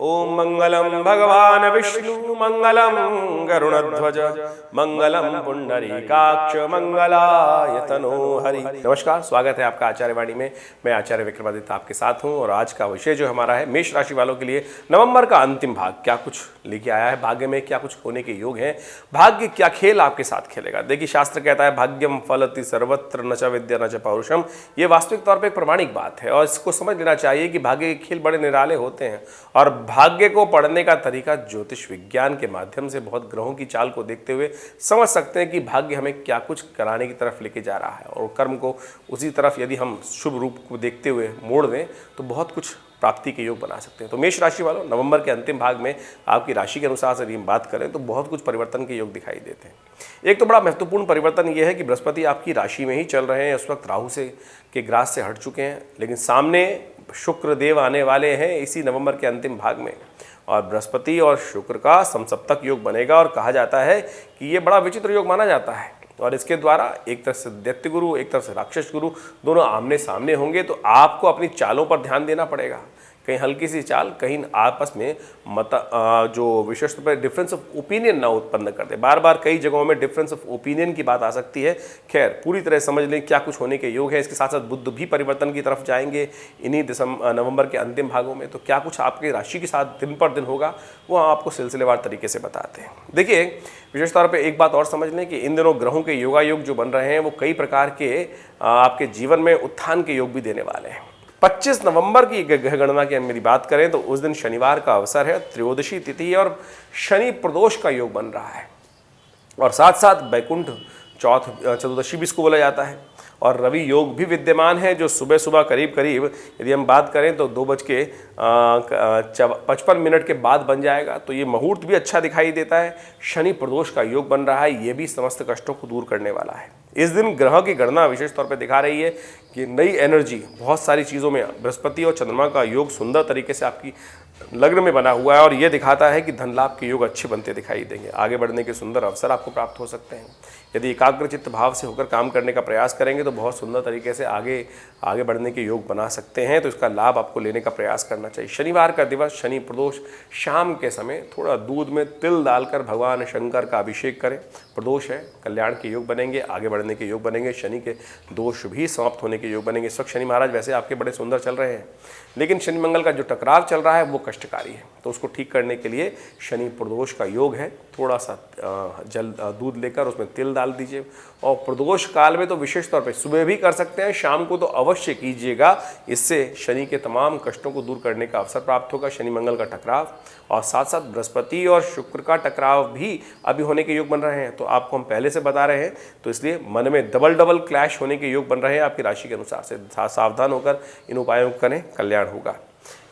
ओम मंगलम भगवान विष्णु मंगलम गरुड़ध्वज मंगलम पुंडरीकाक्ष मंगलाय तनो हरि। नमस्कार, स्वागत है आपका आचार्य वाणी में। मैं आचार्य विक्रमादित्य आपके साथ हूं और आज का विषय जो हमारा है मेष राशि वालों के लिए नवंबर का अंतिम भाग क्या कुछ लेके आया है, भाग्य में क्या कुछ होने के योग हैं, भाग्य क्या खेल आपके साथ खेलेगा। देखिए, शास्त्र कहता है भाग्यम फलति सर्वत्र न च विद्या न च पौरुषम। ये वास्तविक तौर पर एक प्रमाणिक बात है और इसको समझ लेना चाहिए कि भाग्य के खेल बड़े निराले होते हैं और भाग्य को पढ़ने का तरीका ज्योतिष विज्ञान के माध्यम से बहुत ग्रहों की चाल को देखते हुए समझ सकते हैं कि भाग्य हमें क्या कुछ कराने की तरफ लेके जा रहा है और कर्म को उसी तरफ यदि हम शुभ रूप को देखते हुए मोड़ दें तो बहुत कुछ प्राप्ति के योग बना सकते हैं। तो मेष राशि वालों, नवंबर के अंतिम भाग में आपकी राशि के अनुसार से यदि हम बात करें तो बहुत कुछ परिवर्तन के योग दिखाई देते हैं। एक तो बड़ा महत्वपूर्ण परिवर्तन यह है कि बृहस्पति आपकी राशि में ही चल रहे हैं, उस वक्त राहु से के ग्रास से हट चुके हैं, लेकिन सामने शुक्र देव आने वाले हैं इसी नवंबर के अंतिम भाग में और बृहस्पति और शुक्र का समसप्तक योग बनेगा और कहा जाता है कि ये बड़ा विचित्र योग माना जाता है और इसके द्वारा एक तरफ से दैत्य गुरु, एक तरफ से राक्षस गुरु, दोनों आमने सामने होंगे। तो आपको अपनी चालों पर ध्यान देना पड़ेगा, कहीं हल्की सी चाल कहीं आपस में जो विशेष रूप से डिफरेंस ऑफ ओपिनियन ना उत्पन्न कर दे। बार बार कई जगहों में डिफरेंस ऑफ ओपिनियन की बात आ सकती है। खैर, पूरी तरह समझ लें क्या कुछ होने के योग है। इसके साथ साथ बुध भी परिवर्तन की तरफ जाएंगे इन्हीं नवंबर के अंतिम भागों में। तो क्या कुछ आपकी राशि के साथ दिन पर दिन होगा वो हम आपको सिलसिलेवार तरीके से बताते हैं। देखिए, विशेष तौर पर एक बात और समझ लें कि इन दिनों ग्रहों के योगायोग जो बन रहे हैं वो कई प्रकार के आपके जीवन में उत्थान के योग भी देने वाले हैं। 25 नवंबर की गणना की मेरी बात करें तो उस दिन शनिवार का अवसर है, त्रयोदशी तिथि और शनि प्रदोष का योग बन रहा है और साथ साथ बैकुंठ चतुर्दशी भी इसको बोला जाता है और रवि योग भी विद्यमान है जो सुबह सुबह करीब करीब यदि हम बात करें तो 2:55 के बाद बन जाएगा। तो ये मुहूर्त भी अच्छा दिखाई देता है। शनि प्रदोष का योग बन रहा है, ये भी समस्त कष्टों को दूर करने वाला है। इस दिन ग्रह की गणना विशेष तौर पर दिखा रही है कि नई एनर्जी बहुत सारी चीज़ों में, बृहस्पति और चंद्रमा का योग सुंदर तरीके से आपकी लग्न में बना हुआ है और ये दिखाता है कि धन लाभ के योग अच्छे बनते दिखाई देंगे। आगे बढ़ने के सुंदर अवसर आपको प्राप्त हो सकते हैं। यदि एकाग्रचित्त भाव से होकर काम करने का प्रयास करेंगे तो बहुत सुंदर तरीके से आगे बढ़ने के योग बना सकते हैं। तो इसका लाभ आपको लेने का प्रयास करना चाहिए। शनिवार का दिवस शनि प्रदोष, शाम के समय थोड़ा दूध में तिल डालकर भगवान शंकर का अभिषेक करें। प्रदोष है, कल्याण के योग बनेंगे, आगे बढ़ने के योग बनेंगे, शनि के दोष भी समाप्त होने के योग बनेंगे। इस वक्त शनि महाराज वैसे आपके बड़े सुंदर चल रहे हैं, लेकिन शनि मंगल का जो टकराव चल रहा है वो कष्टकारी है। तो उसको ठीक करने के लिए शनि प्रदोष का योग है, थोड़ा सा दूध लेकर उसमें तिल डाल दीजिए और प्रदोष काल में तो विशेष तौर पे सुबह भी कर सकते हैं, शाम को तो अवश्य कीजिएगा। इससे शनि के तमाम कष्टों को दूर करने का अवसर प्राप्त होगा। शनि मंगल का टकराव और साथ साथ बृहस्पति और शुक्र का टकराव भी अभी होने के योग बन रहे हैं। तो आपको हम पहले से बता रहे हैं, तो इसलिए मन में डबल क्लैश होने के योग बन रहे हैं। आपकी राशि के अनुसार से सावधान होकर इन उपायों को करें, कल्याण होगा।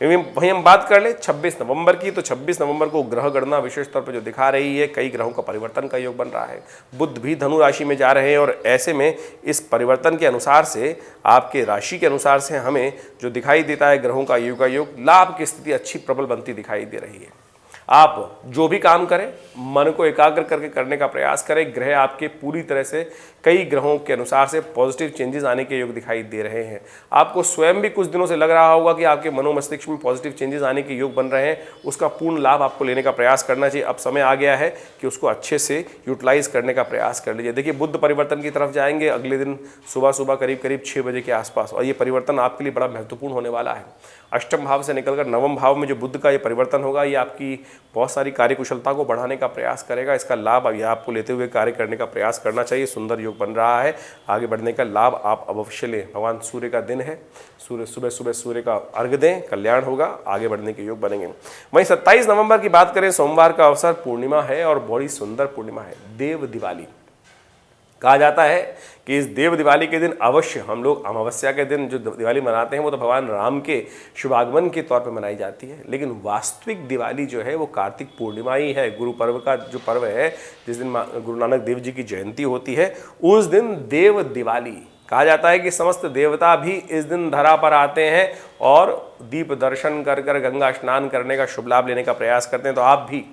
वहीं हम बात कर ले 26 नवंबर की, तो 26 नवंबर को ग्रह गणना विशेष तौर पर जो दिखा रही है, कई ग्रहों का परिवर्तन का योग बन रहा है। बुध भी धनु राशि में जा रहे हैं और ऐसे में इस परिवर्तन के अनुसार से आपके राशि के अनुसार से हमें जो दिखाई देता है ग्रहों का योग लाभ की स्थिति अच्छी प्रबल बनती दिखाई दे रही है। आप जो भी काम करें मन को एकाग्र करके करने का प्रयास करें। ग्रह आपके पूरी तरह से कई ग्रहों के अनुसार से पॉजिटिव चेंजेस आने के योग दिखाई दे रहे हैं। आपको स्वयं भी कुछ दिनों से लग रहा होगा कि आपके मनोमस्तिष्क में पॉजिटिव चेंजेस आने के योग बन रहे हैं, उसका पूर्ण लाभ आपको लेने का प्रयास करना चाहिए। अब समय आ गया है कि उसको अच्छे से यूटिलाइज करने का प्रयास कर लीजिए। देखिए, बुध परिवर्तन की तरफ जाएंगे अगले दिन सुबह करीब 6 बजे के आसपास और ये परिवर्तन आपके लिए बड़ा महत्वपूर्ण होने वाला है। अष्टम भाव से निकलकर नवम भाव में जो बुध का ये परिवर्तन होगा, ये आपकी बहुत सारी कार्यकुशलता को बढ़ाने का प्रयास करेगा। इसका लाभ अब आपको लेते हुए कार्य करने का प्रयास करना चाहिए। सुंदर योग बन रहा है, आगे बढ़ने का लाभ आप अवश्य लें। भगवान सूर्य का दिन है, सुबह सूर्य का अर्घ्य दें, कल्याण होगा, आगे बढ़ने के योग बनेंगे। वहीं 27 नवंबर की बात करें, सोमवार का अवसर, पूर्णिमा है और बड़ी सुंदर पूर्णिमा है, देव दिवाली। कहा जाता है कि इस देव दिवाली के दिन अवश्य हम लोग अमावस्या के दिन जो दिवाली मनाते हैं वो तो भगवान राम के शुभागमन के तौर पर मनाई जाती है, लेकिन वास्तविक दिवाली जो है वो कार्तिक पूर्णिमा ही है। गुरु पर्व का जो पर्व है, जिस दिन गुरु नानक देव जी की जयंती होती है, उस दिन देव दिवाली कहा जाता है कि समस्त देवता भी इस दिन धरा पर आते हैं और दीप दर्शन कर गंगा स्नान करने का शुभ लाभ लेने का प्रयास करते हैं। तो आप भी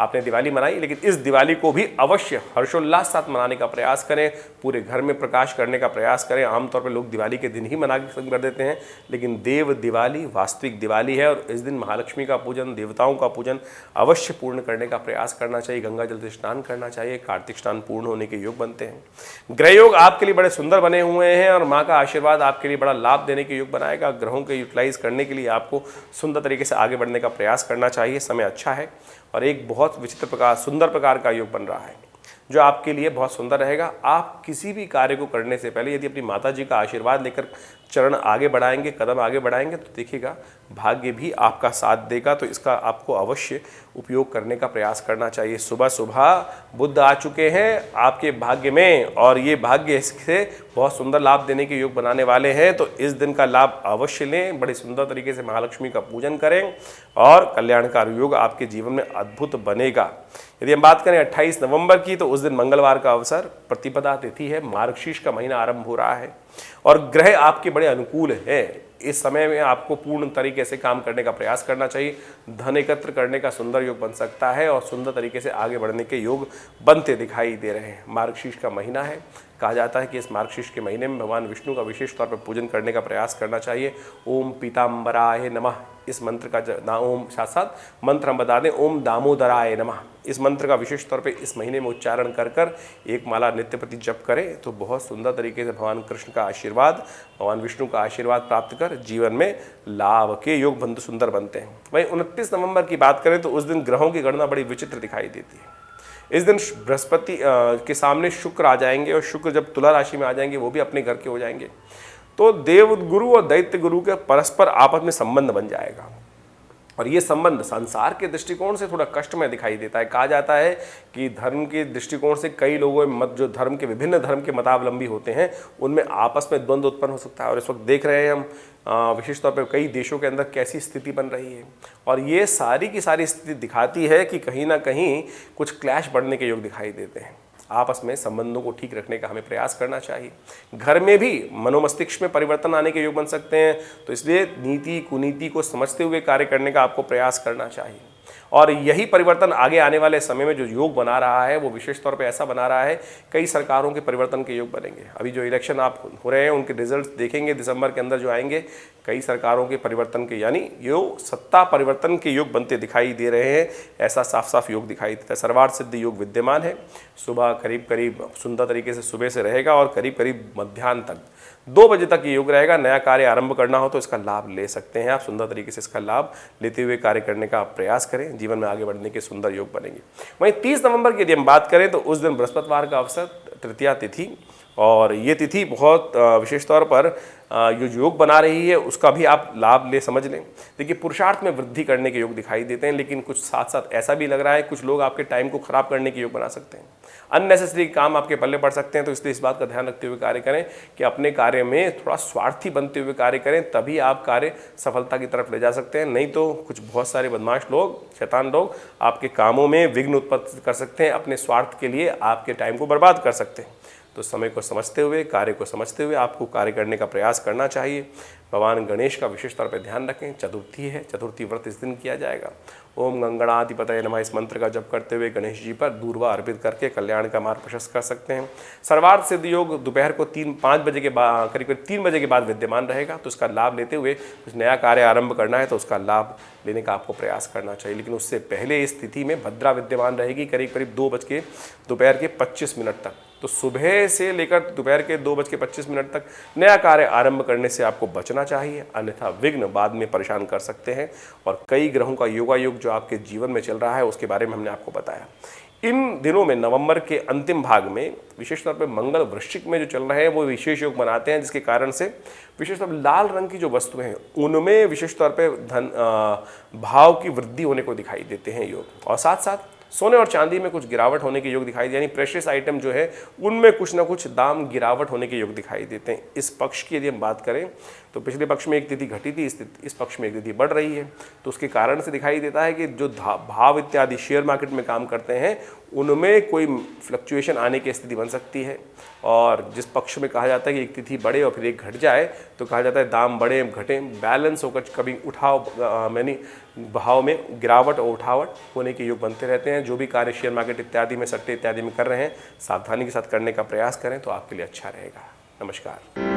आपने दिवाली मनाई, लेकिन इस दिवाली को भी अवश्य हर्षोल्लास साथ मनाने का प्रयास करें, पूरे घर में प्रकाश करने का प्रयास करें। आमतौर पर लोग दिवाली के दिन ही मना के खत्म कर देते हैं, लेकिन देव दिवाली वास्तविक दिवाली है और इस दिन महालक्ष्मी का पूजन, देवताओं का पूजन अवश्य पूर्ण करने का प्रयास करना चाहिए। गंगा जल से स्नान करना चाहिए, कार्तिक स्नान पूर्ण होने के योग बनते हैं। ग्रह योग आपके लिए बड़े सुंदर बने हुए हैं और माँ का आशीर्वाद आपके लिए बड़ा लाभ देने के योग बनाएगा। ग्रहों के यूटिलाइज करने के लिए आपको सुंदर तरीके से आगे बढ़ने का प्रयास करना चाहिए। समय अच्छा है और एक बहुत विचित्र प्रकार, सुंदर प्रकार का योग बन रहा है जो आपके लिए बहुत सुंदर रहेगा। आप किसी भी कार्य को करने से पहले यदि अपनी माता जी का आशीर्वाद लेकर चरण आगे बढ़ाएंगे, कदम आगे बढ़ाएंगे, तो देखिएगा भाग्य भी आपका साथ देगा। तो इसका आपको अवश्य उपयोग करने का प्रयास करना चाहिए। सुबह सुबह बुध आ चुके हैं आपके भाग्य में और ये भाग्य इससे बहुत सुंदर लाभ देने के योग बनाने वाले हैं। तो इस दिन का लाभ अवश्य लें, बड़े सुंदर तरीके से महालक्ष्मी का पूजन करें और कल्याणकारी योग आपके जीवन में अद्भुत बनेगा। यदि हम बात करें 28 नवंबर की, तो उस दिन मंगलवार का अवसर, प्रतिपदा तिथि है, मार्गशीर्ष का महीना आरंभ हो रहा है और ग्रह आपके बड़े अनुकूल हैं। इस समय में आपको पूर्ण तरीके से काम करने का प्रयास करना चाहिए। धन एकत्र करने का सुंदर योग बन सकता है और सुंदर तरीके से आगे बढ़ने के योग बनते दिखाई दे रहे हैं। मार्गशीर्ष का महीना है, कहा जाता है कि इस मार्गशीर्ष के महीने में भगवान विष्णु का विशेष तौर पर पूजन करने का प्रयास करना चाहिए। ओम पीताम्बराय नमः, इस मंत्र का ओम साथ मंत्र हम बता दें, ओम दामोदराय नमः। इस मंत्र का विशेष तौर पे इस महीने में उच्चारण कर कर एक माला नित्य प्रति जप करें तो बहुत सुंदर तरीके से भगवान कृष्ण का आशीर्वाद, भगवान विष्णु का आशीर्वाद प्राप्त कर जीवन में लाभ के योग बंद सुंदर बनते हैं। वहीं 29 नवंबर की बात करें तो उस दिन ग्रहों की गणना बड़ी विचित्र दिखाई देती है। इस दिन बृहस्पति के सामने शुक्र आ जाएंगे और शुक्र जब तुला राशि में आ जाएंगे वो भी अपने घर के हो जाएंगे, तो देव गुरु और दैत्य गुरु के परस्पर आपस में संबंध बन जाएगा और ये संबंध संसार के दृष्टिकोण से थोड़ा कष्टमय दिखाई देता है। कहा जाता है कि धर्म के दृष्टिकोण से कई लोगों में मत, जो धर्म के विभिन्न धर्म के मतावलंबी होते हैं, उनमें आपस में द्वंद्व उत्पन्न हो सकता है और इस वक्त देख रहे हैं हम विशेष तौर पर कई देशों के अंदर कैसी स्थिति बन रही है और ये सारी की सारी स्थिति दिखाती है कि कहीं ना कहीं कुछ क्लैश बढ़ने के योग दिखाई देते हैं। आपस में संबंधों को ठीक रखने का हमें प्रयास करना चाहिए। घर में भी मनोमस्तिष्क में परिवर्तन आने के योग बन सकते हैं, तो इसलिए नीति कुनीति को समझते हुए कार्य करने का आपको प्रयास करना चाहिए और यही परिवर्तन आगे आने वाले समय में जो योग बना रहा है वो विशेष तौर पे ऐसा बना रहा है, कई सरकारों के परिवर्तन के योग बनेंगे। अभी जो इलेक्शन आप हो रहे हैं उनके रिजल्ट देखेंगे दिसंबर के अंदर जो आएंगे, कई सरकारों के परिवर्तन के यानी यो सत्ता परिवर्तन के योग बनते दिखाई दे रहे हैं। ऐसा साफ साफ योग दिखाई देता है। सर्वार्थ सिद्ध योग विद्यमान है। सुबह करीब करीब सुंदर तरीके से सुबह से रहेगा और करीब करीब मध्याह्न तक 2 बजे तक ये योग रहेगा। नया कार्य आरंभ करना हो तो इसका लाभ ले सकते हैं आप। सुंदर तरीके से इसका लाभ लेते हुए कार्य करने का प्रयास करें, जीवन में आगे बढ़ने के सुंदर योग बनेंगे। वहीं 30 नवंबर की यदि हम बात करें तो उस दिन बृहस्पतिवार का अवसर, तृतीया तिथि, और ये तिथि बहुत विशेष तौर पर जो योग बना रही है उसका भी आप लाभ ले समझ लें। देखिए पुरुषार्थ में वृद्धि करने के योग दिखाई देते हैं, लेकिन कुछ साथ साथ ऐसा भी लग रहा है कुछ लोग आपके टाइम को खराब करने के योग बना सकते हैं। अननेसेसरी काम आपके पल्ले पड़ सकते हैं, तो इसलिए इस बात का ध्यान रखते हुए कार्य करें कि अपने कार्य में थोड़ा स्वार्थी बनते हुए कार्य करें, तभी आप कार्य सफलता की तरफ ले जा सकते हैं। नहीं तो कुछ बहुत सारे बदमाश लोग, शैतान लोग आपके कामों में विघ्न उत्पन्न कर सकते हैं, अपने स्वार्थ के लिए आपके टाइम को बर्बाद कर सकते हैं। तो समय को समझते हुए, कार्य को समझते हुए आपको कार्य करने का प्रयास करना चाहिए। भगवान गणेश का विशेष तौर पर ध्यान रखें। चतुर्थी है, चतुर्थी व्रत इस दिन किया जाएगा। ओम गंगणाधिपतये नमः इस मंत्र का जप करते हुए गणेश जी पर दूर्वा अर्पित करके कल्याण का मार्ग प्रशस्त कर सकते हैं। सर्वार्थ सिद्ध योग दोपहर को 3-5 बजे के बाद, करीब 3 बजे के बाद विद्यमान रहेगा, तो उसका लाभ लेते हुए कुछ नया कार्य आरंभ करना है तो उसका लाभ लेने का आपको प्रयास करना चाहिए। लेकिन उससे पहले इस तिथि में भद्रा विद्यमान रहेगी करीब करीब 2 बज के दोपहर के 25 मिनट तक। तो सुबह से लेकर दोपहर के 2 बज के 25 मिनट तक नया कार्य आरंभ करने से आपको बचना चाहिए, अन्यथा विघ्न बाद में परेशान कर सकते हैं। और कई ग्रहों का योगायोग जो आपके जीवन में चल रहा है उसके बारे में हमने आपको बताया। इन दिनों में नवंबर के अंतिम भाग में विशेष तौर पर मंगल वृश्चिक में जो चल रहे हैं वो विशेष योग बनाते हैं, जिसके कारण से विशेष तौर पर लाल रंग की जो वस्तुएं हैं उनमें विशेष तौर पर धन भाव की वृद्धि होने को दिखाई देते हैं योग। और साथ साथ सोने और चांदी में कुछ गिरावट होने के योग दिखाई दे, यानी प्रेशियस आइटम जो है उनमें कुछ ना कुछ दाम गिरावट होने के योग दिखाई देते हैं। इस पक्ष की यदि हम बात करें तो पिछले पक्ष में एक तिथि घटी थी, इस पक्ष में एक तिथि बढ़ रही है। तो उसके कारण से दिखाई देता है कि जो भाव इत्यादि शेयर मार्केट में काम करते हैं उनमें कोई फ्लक्चुएशन आने की स्थिति बन सकती है। और जिस पक्ष में कहा जाता है कि एक तिथि बढ़े और फिर एक घट जाए, तो कहा जाता है दाम बढ़े घटें, बैलेंस होकर कभी यानी भाव में गिरावट और उठावट होने के योग बनते रहते हैं। जो भी कार्य शेयर मार्केट इत्यादि में, सट्टे इत्यादि में कर रहे हैं, सावधानी के साथ करने का प्रयास करें तो आपके लिए अच्छा रहेगा। नमस्कार।